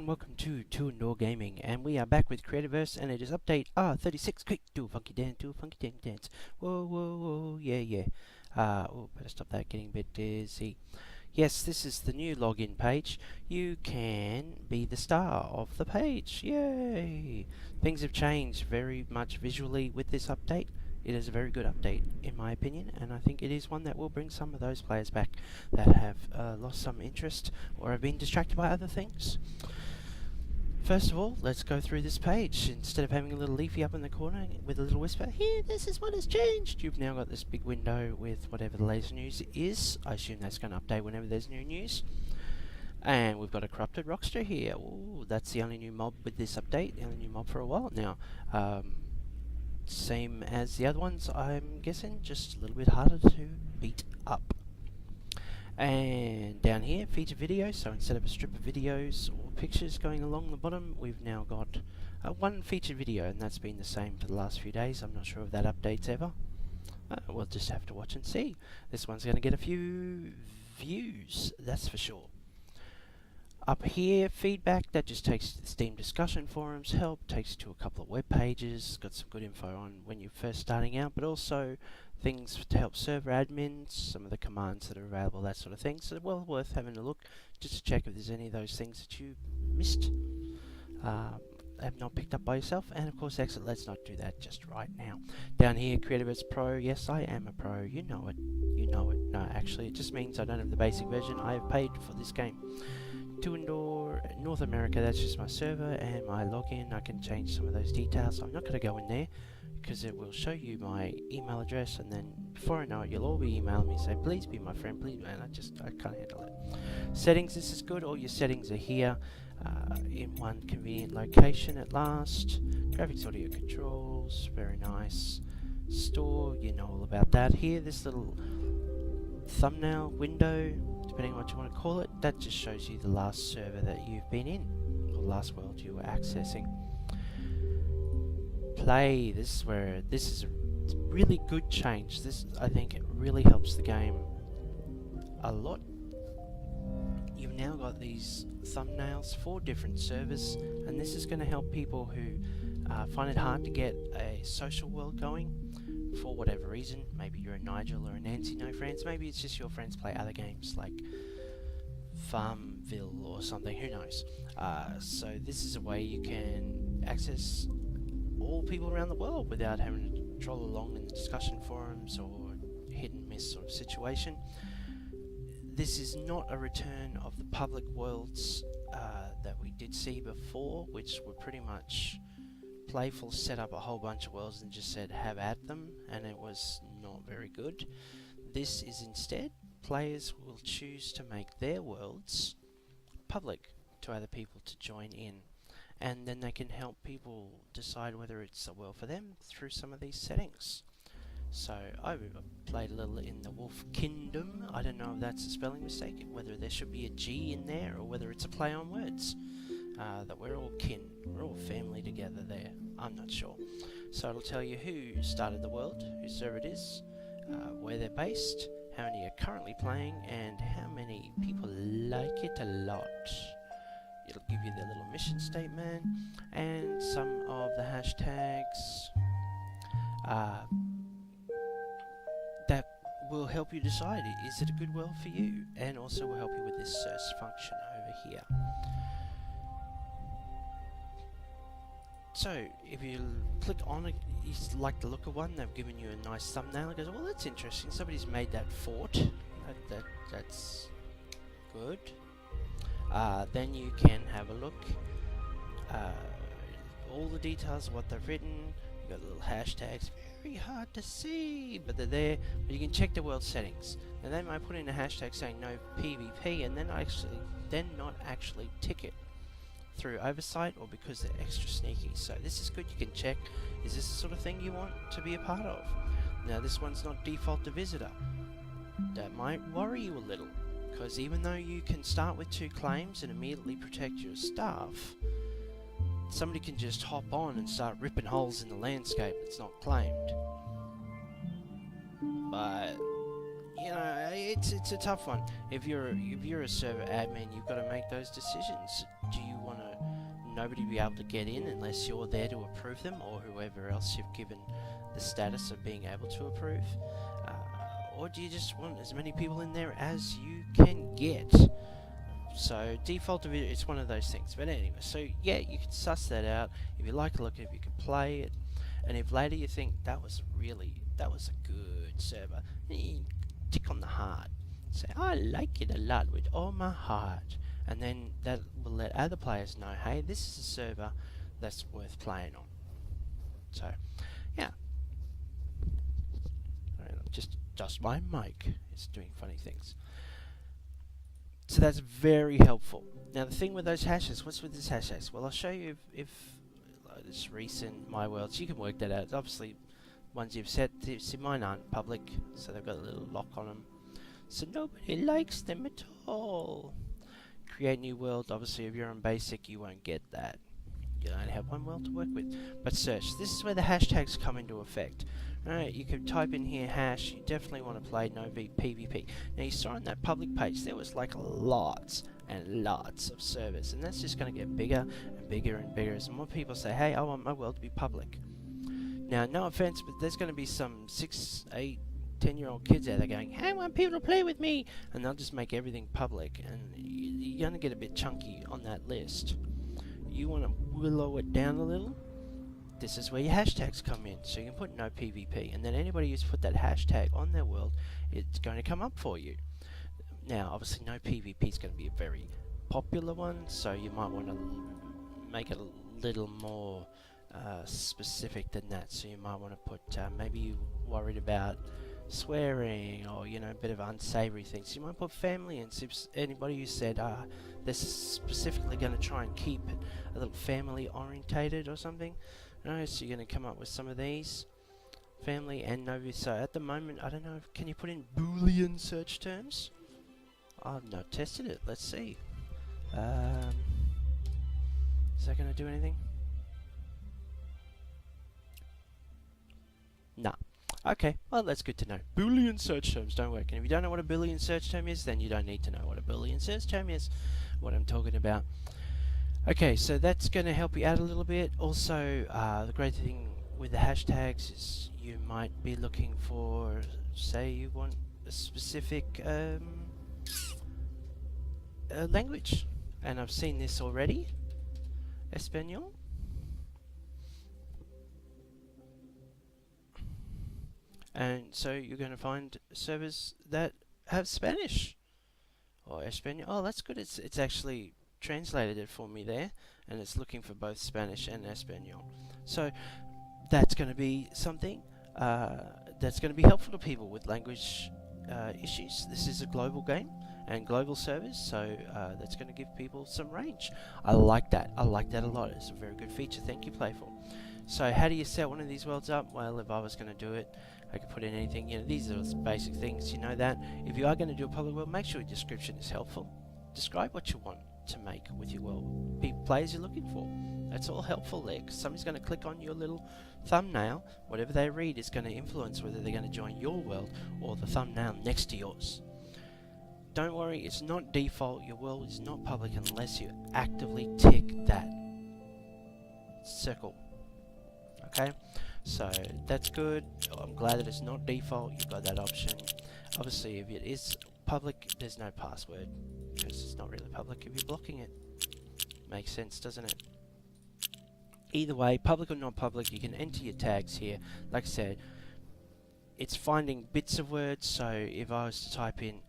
everyone, welcome to Two Indoor Gaming, and we are back with Creativerse, and it is update R36. Quick, do a funky dance, whoa, whoa, whoa, yeah. Oh, better stop that, getting a bit dizzy. Yes, this is the new login page. You can be the star of the page, yay! Things have changed very much visually with this update. It is a very good update, in my opinion, and I think it is one that will bring some of those players back that have lost some interest or have been distracted by other things. First of all, let's go through this page. Instead of having a little leafy up in the corner with a little whisper, here, this is what has changed, you've now got this big window with whatever the latest news is. I assume that's going to update whenever there's new news. And we've got a corrupted rockster here. Ooh, that's the only new mob with this update, the only new mob for a while now. Same as the other ones, I'm guessing, just a little bit harder to beat up. And down here, feature videos, so instead of a strip of videos or pictures going along the bottom, we've now got one featured video, and that's been the same for the last few days. I'm not sure if that updates ever. We'll just have to watch and see. This one's going to get a few views, that's for sure. Up here, feedback, that just takes to the Steam discussion forums, help, takes you to a couple of web pages, got some good info on when you're first starting out, but also things to help server admins, some of the commands that are available, that sort of thing. So well worth having a look, just to check if there's any of those things that you missed, have not picked up by yourself. And of course exit, let's not do that just right now. Down here, Creativerse Pro, yes I am a pro, you know it. No, actually it just means I don't have the basic version, I have paid for this game. Two Indoor North America, that's just my server and my login. I can change some of those details. I'm not going to go in there because it will show you my email address, and then before I know it, you'll all be emailing me saying, please be my friend, please, and I can't handle it. Settings, this is good. All your settings are here in one convenient location at last. Graphics, audio controls, very nice. Store, you know all about that. Here, this little thumbnail window, depending on what you want to call it, that just shows you the last server that you've been in, or last world you were accessing. Play, this is a really good change. This, I think, it really helps the game a lot. You've now got these thumbnails for different servers, and this is going to help people who find it hard to get a social world going for whatever reason. Maybe you're a Nigel or a Nancy, no friends. Maybe it's just your friends play other games like Farmville or something, who knows. So this is a way you can access all people around the world without having to troll along in the discussion forums or hit and miss sort of situation. This is not a return of the public worlds that we did see before, which were pretty much Playful set up a whole bunch of worlds and just said have at them, and it was not very good. This is instead, players will choose to make their worlds public to other people to join in, and then they can help people decide whether it's a world for them through some of these settings. So I played a little in the Wolf Kingdom. I don't know if that's a spelling mistake, whether there should be a G in there or whether it's a play on words. That we're all kin, we're all family together there, I'm not sure. So it'll tell you who started the world, whose server it is, where they're based, how many are currently playing, and how many people like it a lot. It'll give you the little mission statement and some of the hashtags that will help you decide, is it a good world for you, and also will help you with this search function over here. So, if you click on it, you like the look of one, they've given you a nice thumbnail. It goes, well, that's interesting, somebody's made that fort. That's good. Then you can have a look. All the details of what they've written. You've got little hashtags, very hard to see, but they're there. But you can check the world settings. And they might put in a hashtag saying no PvP, and then not actually tick it through oversight or because they're extra sneaky. So this is good, you can check, is this the sort of thing you want to be a part of? Now this one's not default to visitor. That might worry you a little, because even though you can start with 2 claims and immediately protect your staff, somebody can just hop on and start ripping holes in the landscape that's not claimed. But you know, it's a tough one. If you're a server admin, you've got to make those decisions. Do you want to nobody will be able to get in unless you're there to approve them, or whoever else you've given the status of being able to approve? Or do you just want as many people in there as you can get? So default of it, it's one of those things. But anyway, so yeah, you can suss that out. If you like to look at it, you can play it. And if later you think that was a good server, then you tick on the heart. Say, I like it a lot with all my heart. And then that will let other players know, hey, this is a server that's worth playing on. So, yeah. Just my mic is doing funny things. So that's very helpful. Now the thing with those hashes, what's with this hashes? Well, I'll show you if this recent my worlds, you can work that out. Obviously, ones you've set, see mine aren't public, so they've got a little lock on them. So nobody likes them at all. Create new world, obviously if you're on basic you won't get that. You only have one world to work with. But search, this is where the hashtags come into effect. Alright, you can type in here hash, you definitely want to play no PvP. Now you saw on that public page there was like lots and lots of servers, and that's just going to get bigger and bigger and bigger as more people say, hey, I want my world to be public. Now no offense, but there's going to be some 6, 8, 10-year-old kids out there going, hey, I want people to play with me, and they'll just make everything public, and you're going to get a bit chunky on that list. You want to willow it down a little. This is where your hashtags come in, so you can put no PvP, and then anybody who's put that hashtag on their world, it's going to come up for you. Now obviously no PvP is going to be a very popular one, so you might want to make it a little more specific than that. So you might want to put maybe you're worried about swearing, or you know, a bit of unsavory things. You might put family, and anybody who said they're specifically going to try and keep it a little family orientated or something. Right, so you're going to come up with some of these family and no. So at the moment, I don't know, can you put in Boolean search terms? I've not tested it. Let's see. Is that going to do anything? Nah. Okay, well that's good to know. Boolean search terms don't work, and if you don't know what a Boolean search term is, then you don't need to know what a Boolean search term is, what I'm talking about. Okay, so that's going to help you out a little bit. Also, the great thing with the hashtags is you might be looking for, say you want a specific language, and I've seen this already, Espanol. And so you're going to find servers that have Spanish or Espanol. Oh, that's good. It's actually translated it for me there, and it's looking for both Spanish and Espanol. So that's going to be something that's going to be helpful to people with language issues. This is a global game and global servers, so that's going to give people some range. I like that. I like that a lot. It's a very good feature. Thank you, Playful. So how do you set one of these worlds up? Well, if I was going to do it, I could put in anything. You know, these are the basic things. You know that. If you are going to do a public world, make sure your description is helpful. Describe what you want to make with your world. Players you're looking for. That's all helpful there, because somebody's going to click on your little thumbnail. Whatever they read is going to influence whether they're going to join your world or the thumbnail next to yours. Don't worry, it's not default. Your world is not public unless you actively tick that circle. Okay, so that's good. I'm glad that it's not default. You've got that option. Obviously, if it is public, there's no password, because it's not really public if you're blocking it. Makes sense, doesn't it? Either way, public or not public, you can enter your tags here. Like I said, it's finding bits of words, so if I was to type in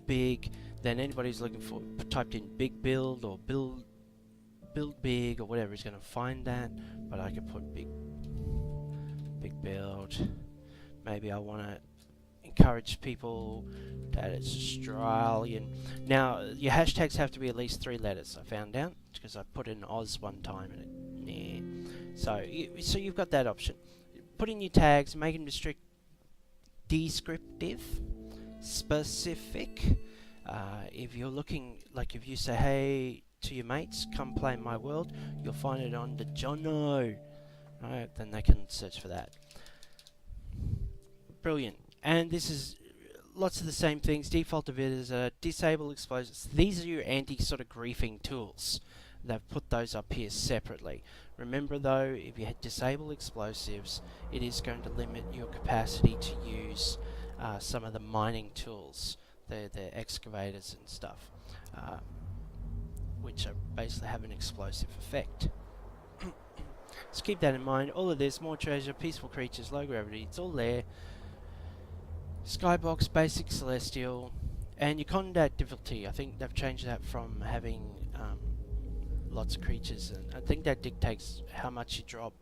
big, then anybody who's looking for typed in big build or build big or whatever is going to find that. But I could put big build. Maybe I want to encourage people that it's Australian. Now your hashtags have to be at least 3 letters, I found out, because I put in Oz one time and it so you've got that option. Put in your tags, make them descriptive, specific. If you're looking, like if you say hey to your mates, come play my world, you'll find it on the Jono. Right, then they can search for that. Brilliant. And this is lots of the same things. Default of it is disable explosives. These are your anti sort of griefing tools. they've put those up here separately. Remember though, if you disable explosives, it is going to limit your capacity to use some of the mining tools, the excavators and stuff, which basically have an explosive effect. So keep that in mind. All of this, more treasure, peaceful creatures, low gravity, it's all there. Skybox, basic celestial, and your combat difficulty. I think they've changed that from having lots of creatures, and I think that dictates how much you drop,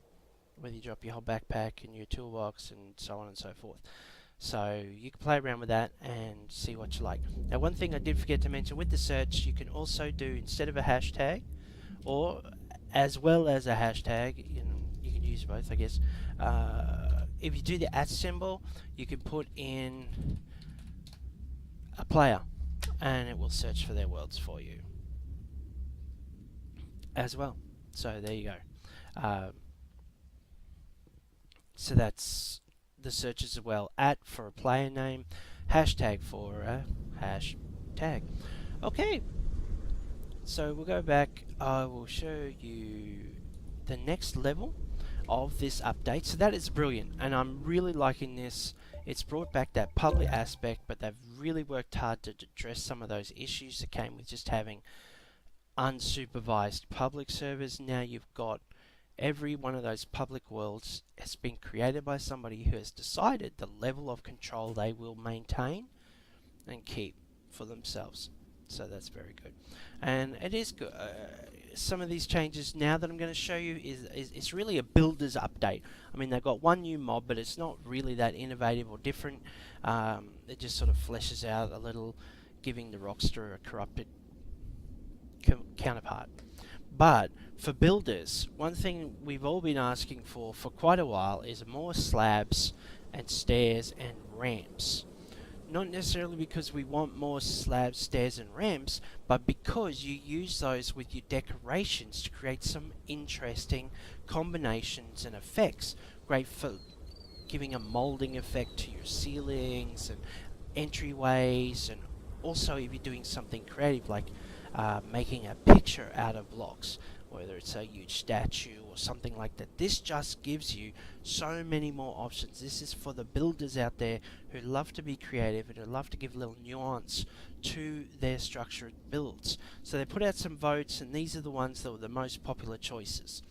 whether you drop your whole backpack and your toolbox and so on and so forth. So you can play around with that and see what you like. Now, one thing I did forget to mention with the search, you can also do, instead of a hashtag, or as well as a hashtag, you can use both, I guess. If you do the @ symbol, you can put in a player, and it will search for their worlds for you as well. So there you go. So that's the searches as well. @ for a player name, hashtag for a hashtag. Okay, so we'll go back. I will show you the next level of this update. So that is brilliant, and I'm really liking this. It's brought back that public aspect, but they've really worked hard to address some of those issues that came with just having unsupervised public servers. Now you've got every one of those public worlds has been created by somebody who has decided the level of control they will maintain and keep for themselves. So that's very good, and it is good. Some of these changes now that I'm going to show you is really a builder's update. I mean, they've got one new mob, but it's not really that innovative or different. It just sort of fleshes out a little, giving the Rockster a corrupted counterpart. But for builders, one thing we've all been asking for quite a while is more slabs and stairs and ramps. Not necessarily because we want more slabs, stairs and ramps, but because you use those with your decorations to create some interesting combinations and effects. Great for giving a moulding effect to your ceilings and entryways, and also if you're doing something creative like making a picture out of blocks, whether it's a huge statue or something like that. This just gives you so many more options. This is for the builders out there who love to be creative and who love to give a little nuance to their structured builds. So they put out some votes, and these are the ones that were the most popular choices.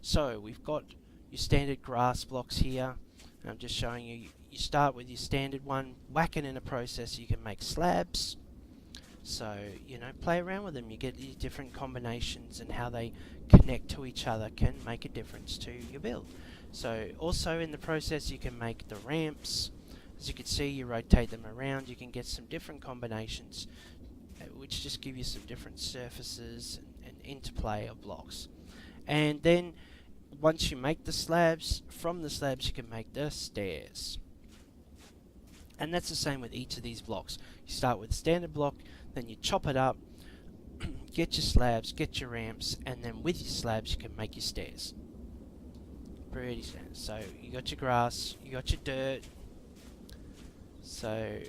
So we've got your standard grass blocks here, and I'm just showing you. You start with your standard one, whack it in a processor, you can make slabs. So, you know, play around with them. You get these different combinations, and how they connect to each other can make a difference to your build. So, also in the process, you can make the ramps. As you can see, you rotate them around. You can get some different combinations, which just give you some different surfaces and interplay of blocks. And then, once you make the slabs, from the slabs you can make the stairs. And that's the same with each of these blocks. You start with a standard block, then you chop it up, get your slabs, get your ramps, and then with your slabs you can make your stairs. Pretty standard. So you got your grass, you got your dirt. So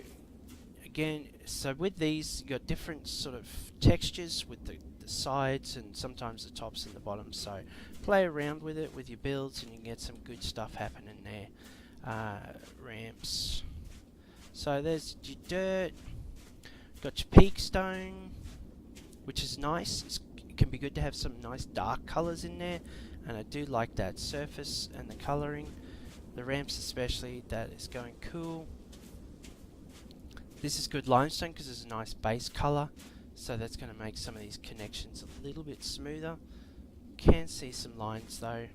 again, so with these you got different sort of textures with the sides and sometimes the tops and the bottoms. So play around with it with your builds, and you can get some good stuff happening there. Ramps. So there's your dirt. Got your peak stone, which is nice. It can be good to have some nice dark colours in there, and I do like that surface and the colouring. The ramps especially, that is going cool. This is good limestone because it's a nice base colour, so that's going to make some of these connections a little bit smoother. Can see some lines though.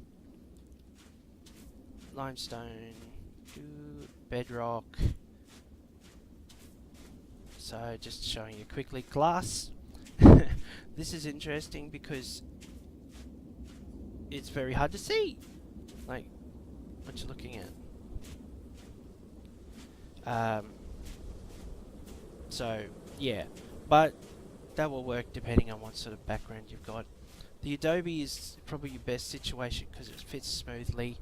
Limestone, bedrock. So just showing you quickly, glass. This is interesting because it's very hard to see, like what you're looking at. So yeah, but that will work depending on what sort of background you've got. The Adobe is probably your best situation because it fits smoothly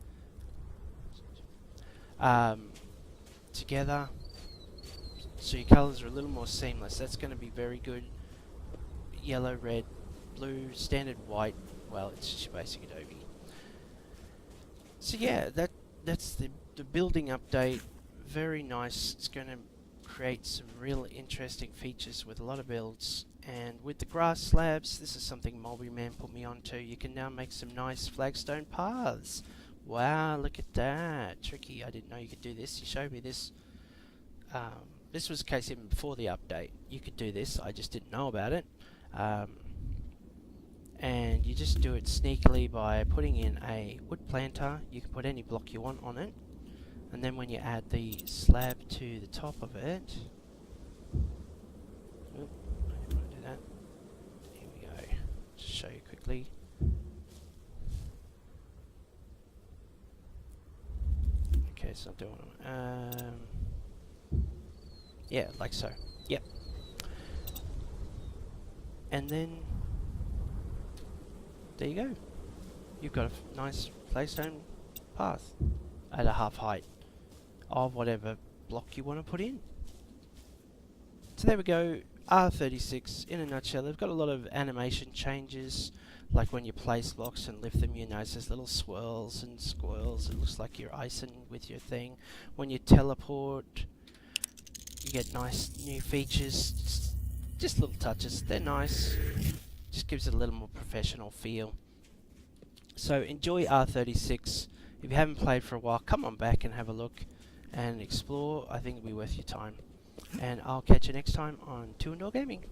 together. So your colours are a little more seamless. That's going to be very good. Yellow, red, blue, standard white. Well, it's just your basic Adobe. So yeah, that's the building update. Very nice. It's going to create some real interesting features with a lot of builds. And with the grass slabs, this is something Mulberryman put me onto. You can now make some nice flagstone paths. Wow, look at that. Tricky. I didn't know you could do this. You showed me this. This was the case even before the update. You could do this. I just didn't know about it. And you just do it sneakily by putting in a wood planter. You can put any block you want on it. And then when you add the slab to the top of it... Oop, I didn't want to do that. Here we go. Just show you quickly. Okay, it's not doing it. Yeah, like so. Yep. And then there you go. You've got a nice flagstone path at a half height of whatever block you want to put in. So there we go. R36 in a nutshell. They've got a lot of animation changes, like when you place blocks and lift them, you notice there's little swirls and squirrels. It looks like you're icing with your thing. When you teleport, you get nice new features. Just little touches. They're nice. Just gives it a little more professional feel. So enjoy R36. If you haven't played for a while, come on back and have a look and explore. I think it'll be worth your time. And I'll catch you next time on 2 Indoor Gaming.